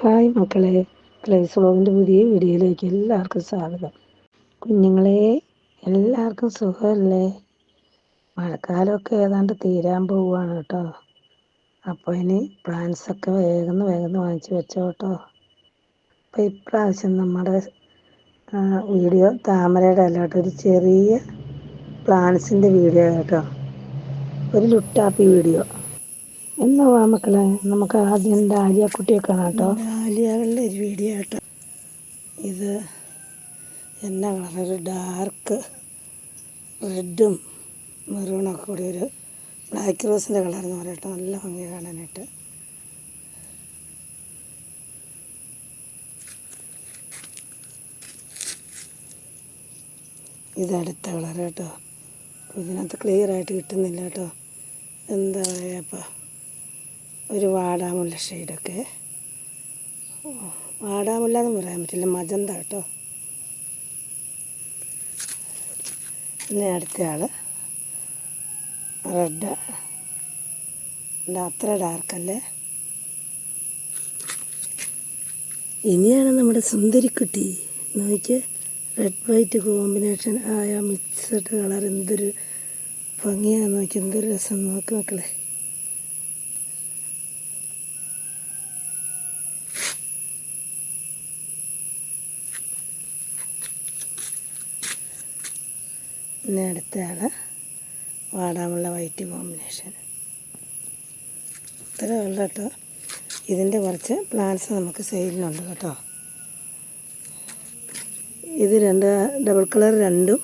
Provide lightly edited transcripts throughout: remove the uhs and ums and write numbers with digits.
Hi മക്കളെ, Clays വ്ളോഗിൻ്റെ പുതിയ വീഡിയോയിലേക്ക് എല്ലാവർക്കും സ്വാഗതം. കുഞ്ഞുങ്ങളെ, എല്ലാവർക്കും സുഖമല്ലേ? മഴക്കാലമൊക്കെ ഏതാണ്ട് തീരാൻ പോവുകയാണ് കേട്ടോ. അപ്പോൾ ഇനി പ്ലാന്റ്സൊക്കെ വേഗം വാങ്ങിച്ച് വെച്ചോ കേട്ടോ. അപ്പോൾ ഇപ്രാവശ്യം നമ്മുടെ വീഡിയോ താമരയുടെ അല്ല കേട്ടോ, ഒരു ചെറിയ പ്ലാന്റ്സിൻ്റെ വീഡിയോ കേട്ടോ, ഒരു ലുട്ടാപ്പി വീഡിയോ. എന്നാ വാ മക്കളെ, നമുക്ക് ആദ്യം ഡാലിയ കുട്ടിയെ കാണാം കേട്ടോ. ഡാലിയകളുടെ ഒരു വീഡിയോ കേട്ടോ. ഇത് എന്നാ കളർ, ഡാർക്ക് റെഡും മെറൂണൊക്കെ കൂടി ഒരു ബ്ലാക്ക് റോസിൻ്റെ കളർ എന്ന് പറയട്ടോ. നല്ല ഭംഗി കാണാനായിട്ട്. ഇതടുത്ത കളർ കേട്ടോ. ഇതിനകത്ത് ക്ലിയർ ആയിട്ട് കിട്ടുന്നില്ല കേട്ടോ. എന്താ പറയുക, അപ്പോൾ ഒരു വാടാമുല്ല ഷെയ്ഡൊക്കെ, വാടാമുല്ല എന്ന് പറയാൻ പറ്റില്ല, മജന്ത കേട്ടോ. പിന്നെ അടുത്ത ആൾ റെഡ്, അത്ര ഡാർക്കല്ലേ. ഇനിയാണ് നമ്മുടെ സുന്ദരിക്കുട്ടി. നോക്കിയേ, റെഡ് വൈറ്റ് കോമ്പിനേഷൻ ആയ മിക്സഡ് കളർ, എന്തൊരു ഭംഗിയാണെന്ന് നോക്കി, എന്തൊരു രസം നോക്ക് മക്കളെ. പിന്നെ അടുത്ത ആൾ വാടാമുള്ള വൈറ്റ് കോമ്പിനേഷൻ. ഇത്ര ഉള്ള കേട്ടോ. ഇതിൻ്റെ കുറച്ച് പ്ലാന്റ്സ് നമുക്ക് സെയിലിനുണ്ട് കേട്ടോ. ഇത് ഡബിൾ കളർ, രണ്ടും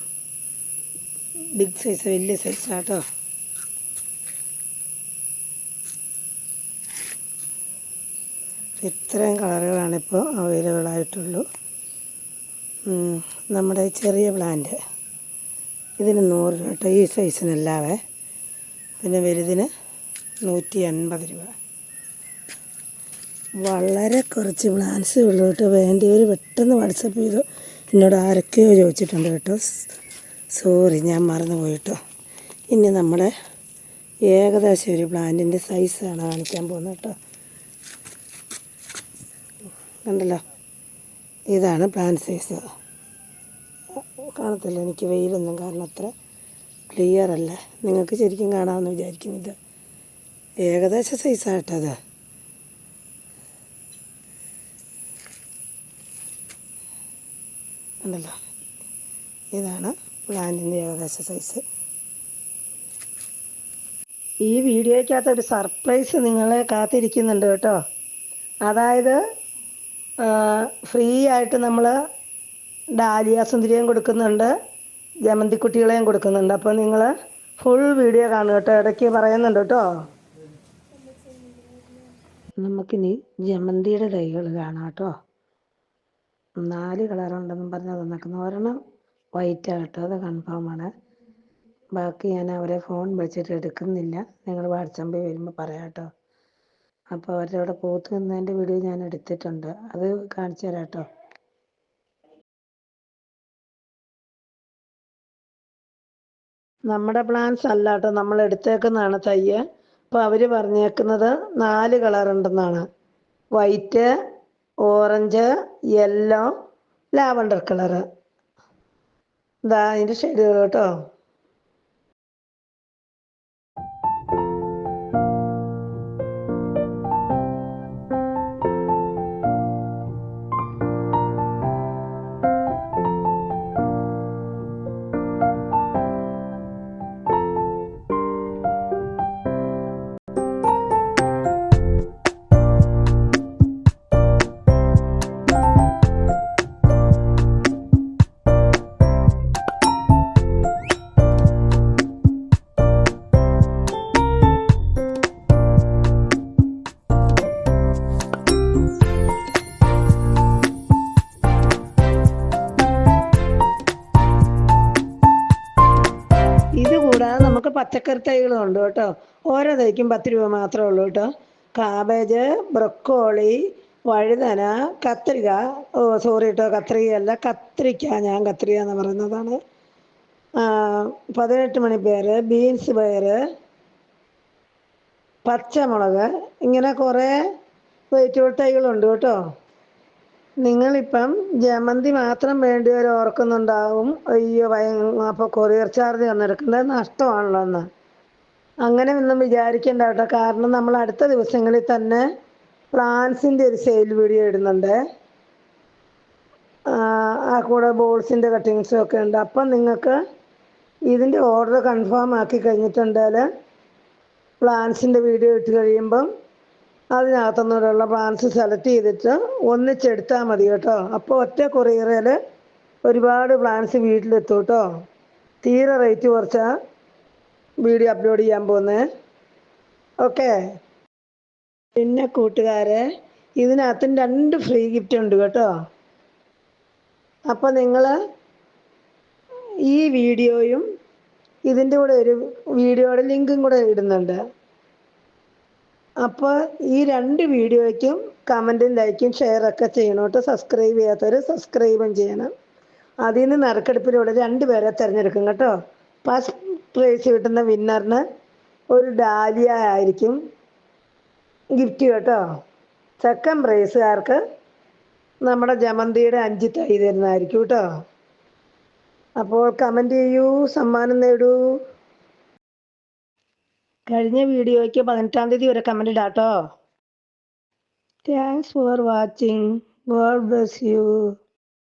ബിഗ് സൈസ്, വലിയ സൈസാണ് കേട്ടോ. ഇത്രയും കളറുകളാണിപ്പോൾ അവൈലബിൾ ആയിട്ടുള്ളൂ. നമ്മുടെ ചെറിയ പ്ലാന്റ് ഇതിന് 100 രൂപ കേട്ടോ, ഈ സൈസിനല്ലാവേ. പിന്നെ വലുതിന് 180 രൂപ. വളരെ കുറച്ച് പ്ലാന്റ്സേ ഉള്ളൂ കേട്ടോ. വേണ്ടിയവർ പെട്ടെന്ന് വാട്സപ്പ് ചെയ്തു. എന്നോട് ആരൊക്കെയോ ചോദിച്ചിട്ടുണ്ട് കേട്ടോ. സോറി, ഞാൻ മറന്നു പോയിട്ടോ. ഇനി നമ്മുടെ ഏകദേശം ഒരു പ്ലാന്റിൻ്റെ സൈസാണ് കാണിക്കാൻ പോകുന്നത് കേട്ടോ. കണ്ടല്ലോ, ഇതാണ് പ്ലാന്റ് സൈസ്. കാണത്തില്ല, എനിക്ക് വെയിലൊന്നും കാരണം അത്ര ക്ലിയർ അല്ല. നിങ്ങൾക്ക് ശരിക്കും കാണാമെന്ന് വിചാരിക്കുന്നു. ഇത് ഏകദേശം സൈസായിട്ടത്. കണ്ടല്ലോ, ഇതാണ് പ്ലാന്റിൻ്റെ ഏകദേശ സൈസ്. ഈ വീഡിയോയ്ക്കകത്ത് ഒരു സർപ്രൈസ് നിങ്ങളെ കാത്തിരിക്കുന്നുണ്ട് കേട്ടോ. അതായത് ഫ്രീ ആയിട്ട് നമ്മൾ ഡാലിയ സുന്ദരിയും കൊടുക്കുന്നുണ്ട്, ജമന്തിക്കുട്ടികളെയും കൊടുക്കുന്നുണ്ട്. അപ്പോൾ നിങ്ങൾ ഫുൾ വീഡിയോ കാണുക കേട്ടോ. ഇടയ്ക്ക് പറയുന്നുണ്ട് കേട്ടോ. നമുക്കിനി ജമന്തിയുടെ തൈകൾ കാണാം കേട്ടോ. 4 കളറുണ്ടെന്നും പറഞ്ഞ് തന്നേക്കുന്നു. ഒരെണ്ണം വൈറ്റാണ് കേട്ടോ, അത് കൺഫേമാണ്. ബാക്കി ഞാൻ അവരെ ഫോൺ വിളിച്ചിട്ട് എടുക്കുന്നില്ല. നിങ്ങൾ വാട്സാപ്പിൽ വരുമ്പോൾ പറയാം കേട്ടോ. അപ്പോൾ അവരുടെ അവിടെ പൂത്ത് നിന്നതിൻ്റെ വീഡിയോ ഞാൻ എടുത്തിട്ടുണ്ട്, അത് കാണിച്ചു തരാം കേട്ടോ. നമ്മുടെ പ്ലാന്റ്സ് അല്ല കേട്ടോ, നമ്മൾ എടുത്തേക്കുന്നതാണ് തയ്യ്. അപ്പോൾ അവർ പറഞ്ഞേക്കുന്നത് 4 കളറുണ്ടെന്നാണ്. White, orange, yellow, lavender colour. ഇതാ അതിൻ്റെ ഷെയ്ഡുകൾ കേട്ടോ. കൂടാതെ നമുക്ക് പച്ചക്കറി തൈകളും ഉണ്ട് കേട്ടോ. ഓരോ തൈക്കും 10 രൂപ മാത്രമേ ഉള്ളൂ കേട്ടോ. കാബേജ്, ബ്രൊക്കോളി, വഴുതന, കത്രിക, സോറി കേട്ടോ, കത്രികയല്ല കത്രിക്ക, ഞാൻ കത്രിക എന്ന് പറയുന്നതാണ്. 18 മണിപ്പയർ, ബീൻസ് പയർ, പച്ചമുളക്, ഇങ്ങനെ കുറേ വെജിറ്റബിൾ തൈകളുണ്ട് കേട്ടോ. നിങ്ങളിപ്പം ജമന്തി മാത്രം വേണ്ടിയവർ ഓർക്കുന്നുണ്ടാവും, അയ്യോ അപ്പോൾ കൊറിയർ ചാർജ് തന്നെടുക്കുന്നത് നഷ്ടമാണല്ലോ എന്ന്. അങ്ങനെ ഒന്നും വിചാരിക്കേണ്ട കേട്ടോ. കാരണം നമ്മൾ അടുത്ത ദിവസങ്ങളിൽ തന്നെ പ്ലാന്റ്സിൻ്റെ ഒരു സെയിൽ വീഡിയോ ഇടുന്നുണ്ട്. ആ കൂടെ ബോൾസിൻ്റെ കട്ടിങ്സും ഒക്കെ ഉണ്ട്. അപ്പം നിങ്ങൾക്ക് ഇതിൻ്റെ ഓർഡർ കൺഫേം ആക്കി കഴിഞ്ഞിട്ടുണ്ടെങ്കിൽ പ്ലാന്റ്സിൻ്റെ വീഡിയോ ഇട്ട് കഴിയുമ്പം അതിനകത്തുനിന്നുള്ള പ്ലാന്റ്സ് സെലക്ട് ചെയ്തിട്ട് ഒന്നിച്ചെടുത്താൽ മതി കേട്ടോ. അപ്പോൾ ഒറ്റ കൊറിയറിൽ ഒരുപാട് പ്ലാന്റ്സ് വീട്ടിലെത്തും കേട്ടോ. തീരെ റേറ്റ് കുറച്ചാൽ വീഡിയോ അപ്ലോഡ് ചെയ്യാൻ പോകുന്നത്. ഓക്കെ. പിന്നെ കൂട്ടുകാരെ, ഇതിനകത്തും 2 ഫ്രീ ഗിഫ്റ്റ് ഉണ്ട് കേട്ടോ. അപ്പോൾ നിങ്ങൾ ഈ വീഡിയോയും ഇതിൻ്റെ കൂടെ ഒരു വീഡിയോയുടെ ലിങ്കും കൂടെ ഇടുന്നുണ്ട്. അപ്പോൾ ഈ 2 വീഡിയോയ്ക്കും കമൻറ്റും ലൈക്കും ഷെയറൊക്കെ ചെയ്യണം കേട്ടോ. സബ്സ്ക്രൈബ് ചെയ്യാത്തവർ സബ്സ്ക്രൈബും ചെയ്യണം. അതിൽ നിന്ന് നറുക്കെടുപ്പിലൂടെ 2 പേരെ തിരഞ്ഞെടുക്കും കേട്ടോ. ഫസ്റ്റ് പ്രൈസ് കിട്ടുന്ന വിന്നറിന് ഒരു ഡാലിയ ആയിരിക്കും ഗിഫ്റ്റ് കേട്ടോ. സെക്കൻഡ് പ്രൈസുകാർക്ക് നമ്മുടെ ജമന്തിയുടെ 5 തൈ തരുന്നതായിരിക്കും കേട്ടോ. അപ്പോൾ കമൻറ്റ് ചെയ്യൂ, സമ്മാനം നേടൂ. കഴിഞ്ഞ വീഡിയോയ്ക്ക് 18-ാം തീയതി വരെ കമൻറ്റ് ഇടാം കേട്ടോ. Thanks for watching. God bless you.